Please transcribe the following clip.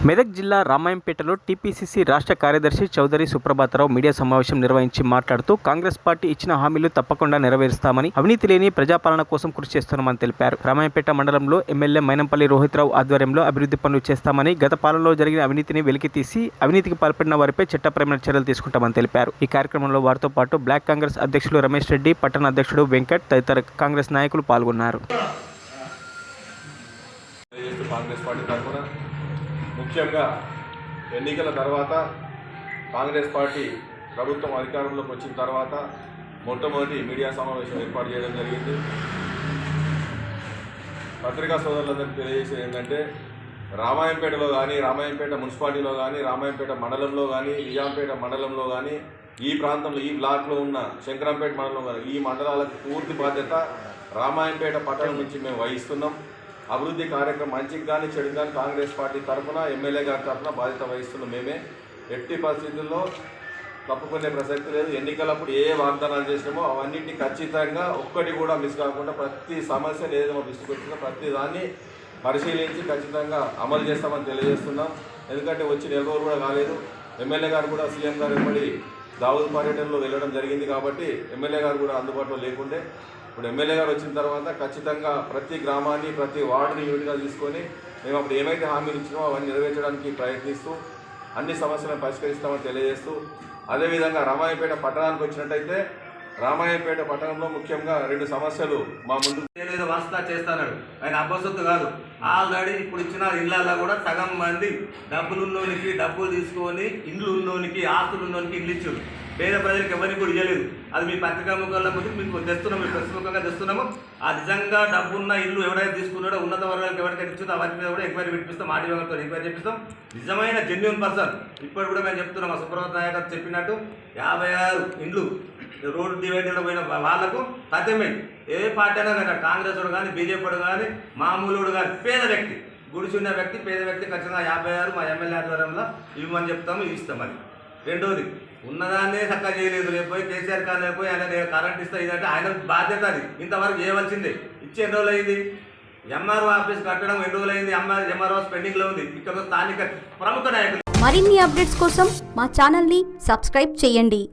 మెదక్ జిల్లా రామాయంపేటలో టీపీసీసీ రాష్ట్ర కార్యదర్శి చౌదరి సుప్రభాతరావు మీడియా సమావేశం నిర్వహించి మాట్లాడుతూ కాంగ్రెస్ పార్టీ ఇచ్చిన హామీలు తప్పకుండా నెరవేరుస్తామని, అవినీతి లేని ప్రజాపాలన కోసం కృషి చేస్తున్నామని తెలిపారు. రామాయంపేట మండలంలో ఎమ్మెల్యే మైనంపల్లి రోహిత్రావు ఆధ్వర్యంలో అభివృద్ధి పనులు చేస్తామని, గత పాలనలో జరిగిన అవినీతిని వెలికితీసి అవినీతికి పాల్పడిన వారిపై చట్టపరమైన చర్యలు తీసుకుంటామని తెలిపారు. ఈ కార్యక్రమంలో వారితో పాటు బ్లాక్ కాంగ్రెస్ అధ్యక్షులు రమేష్ రెడ్డి, పట్టణ అధ్యక్షుడు వెంకట్ తదితర కాంగ్రెస్ నాయకులు పాల్గొన్నారు. ముఖ్యంగా ఎన్నికల తర్వాత కాంగ్రెస్ పార్టీ ప్రభుత్వం అధికారంలోకి వచ్చిన తర్వాత మొట్టమొదటి మీడియా సమావేశం ఏర్పాటు చేయడం జరిగింది. పత్రికా సోదరులందరికీ తెలియజేసేది ఏంటంటే, రామాయంపేటలో కానీ, రామాయంపేట మున్సిపాలిటీలో కానీ, రామాయంపేట మండలంలో కానీ, నిజాంపేట మండలంలో కానీ, ఈ ప్రాంతంలో ఈ బ్లాక్లో ఉన్న శంకరంపేట మండలంలో కానీ, ఈ మండలాలకు పూర్తి బాధ్యత రామాయంపేట పట్టణం నుంచి మేము వహిస్తున్నాం. అభివృద్ధి కార్యక్రమం మంచికి కానీ చెడుకు కానీ కాంగ్రెస్ పార్టీ తరఫున, ఎమ్మెల్యే గారి తరఫున బాధ్యత వహిస్తున్నాం మేమే. ఎట్టి పరిస్థితుల్లో తప్పుకునే ప్రసక్తి లేదు. ఎన్నికలప్పుడు ఏ వాగ్దానాలు చేసినామో అవన్నింటినీ ఖచ్చితంగా ఒక్కటి కూడా మిస్ కాకుండా ప్రతి సమస్య ఏదైతే మా దృష్టికి వచ్చిందో ప్రతి దాన్ని పరిశీలించి ఖచ్చితంగా అమలు చేస్తామని తెలియజేస్తున్నాం. ఎందుకంటే వచ్చి నెల రోజులు కూడా కాలేదు. ఎమ్మెల్యే గారు కూడా సీఎం గారు వెంబడి దావూద్ పర్యటనలో వెళ్ళడం జరిగింది కాబట్టి ఎమ్మెల్యే గారు కూడా అందుబాటులో లేకుండే. ఇప్పుడు ఎమ్మెల్యే గారు వచ్చిన తర్వాత ఖచ్చితంగా ప్రతి గ్రామాన్ని, ప్రతి వార్డుని యూనిట్గా తీసుకొని మేము అప్పుడు ఏమైతే హామీలు ఇచ్చినామో అవన్నీ నెరవేర్చడానికి ప్రయత్నిస్తూ అన్ని సమస్యలను పరిష్కరిస్తామని తెలియజేస్తూ, అదేవిధంగా రామాయంపేట పట్టణానికి వచ్చినట్టయితే రామాయంపేట పట్టణంలో ముఖ్యంగా 2 సమస్యలు మా ముందు వాస్తా చేస్తాడు. ఆయన అబ్బసొత్తు కాదు. ఆల్రెడీ ఇప్పుడు ఇచ్చిన ఇళ్ళల్లో కూడా సగం మంది డబ్బులున్నోనికి డబ్బులు తీసుకొని, ఇండ్లు ఉన్నోనికి, ఆస్తులు ఉన్నోనికి ఇల్లు ఇచ్చారు. పేద ప్రజలకు ఎవరికి కూడా ఇవ్వలేదు. అది మీ పత్రికా ముఖాల ముందు మీకు తెస్తున్నాము, మీ ప్రస్తుతంగా తెస్తున్నాము. ఆ నిజంగా డబ్బున్న ఇల్లు ఎవరైతే తీసుకున్నాడో, ఉన్నత వర్గాలకు ఎవరికైతే ఇచ్చిందో వాటి మీద కూడా ఎంక్వైరీ పెట్టిస్తాం. ఆడియోతో ఎంక్వైరీ చేపిస్తాం. నిజమైన జెన్యూన్ పర్సన్ ఇప్పుడు కూడా మేము చెప్తున్నాం. మా సుప్రభాత్ నాయక్ గారు చెప్పినట్టు 56 ఇండ్లు రోడ్డు డివైడర్లో పోయిన వాళ్లకు సత్యమే. ఏ పార్టీ అయినా కానీ, కాంగ్రెస్ వాడు కానీ, బీజేపీ కానీ, మామూలుడు కానీ, పేద వ్యక్తి, గుడిచున్న వ్యక్తి, పేద వ్యక్తి ఖచ్చితంగా 56 మా ఎమ్మెల్యే ఆధ్వర్యంలో ఇవ్వమని చెప్తాము, ఇస్తాం. అది రెండోది, ఉన్నదాన్నే చక్కగా చేయలేదు. రేపు పోయి కేసీఆర్ కానీ పోయి ఆయన కరెంట్ ఇస్తా ఇదంటే ఆయన బాధ్యత. అది ఇంతవరకు చేయవలసిందే. ఇచ్చి ఎన్ని రోజులు అయింది? ఎంఆర్ఓ ఆఫీస్ కట్టడం ఎన్ని రోజులు అయింది? ఎంఆర్ఓ పెండింగ్లో ఉంది. ఇక్కడ స్థానిక ప్రముఖ నాయకులు. మరిన్ని అప్డేట్స్ కోసం మా ఛానల్ని సబ్స్క్రైబ్ చేయండి.